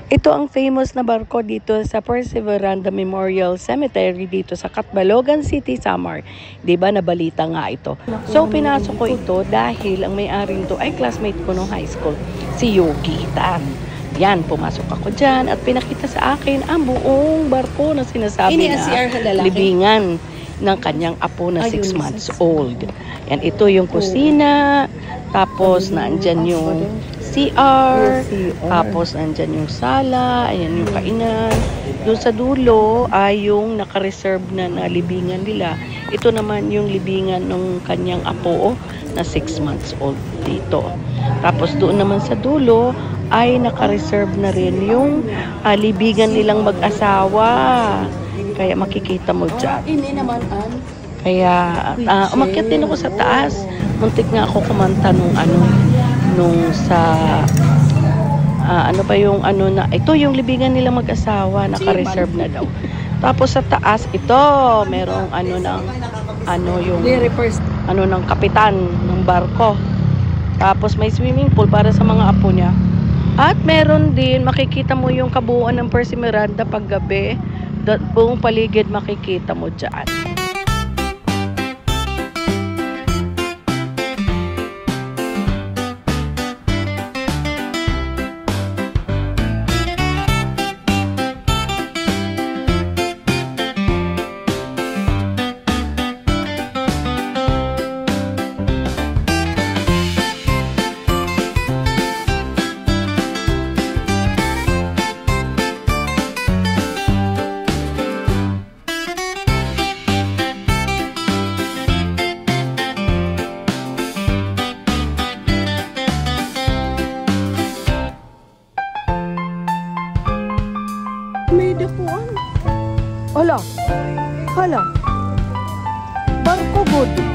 Ito ang famous na barko dito sa Perseverance Memorial Cemetery dito sa Catbalogan City, Samar. 'Di ba nabalita nga ito? So pinasok ko ito dahil ang may-ari nito ay classmate ko nung high school, si Yogi Tan. Yan, pumasok ako dyan at pinakita sa akin ang buong barko na sinasabi na libingan ng kanyang apo na 6 months old. Yan, ito yung kusina, tapos naandyan yung CR, tapos nandyan yung sala, ayan yung kainan. Doon sa dulo ay yung naka-reserve na libingan nila. Ito naman yung libingan ng kanyang apo na 6 months old dito. Tapos doon naman sa dulo ay naka-reserve na rin yung libingan nilang mag-asawa. Kaya makikita mo dyan. Ini naman Kaya umakyat din ako sa taas. Muntik nga ako kumanta nung sa ano pa yung na ito yung libingan nilang mag-asawa, naka-reserve na daw. Tapos sa taas ito, merong ng kapitan ng barko. Tapos may swimming pool para sa mga apo niya. At meron din, makikita mo yung kabuuan ng Perseverance pag gabi. Buong paligid makikita mo dyan. may dapuan. Hala, barko good.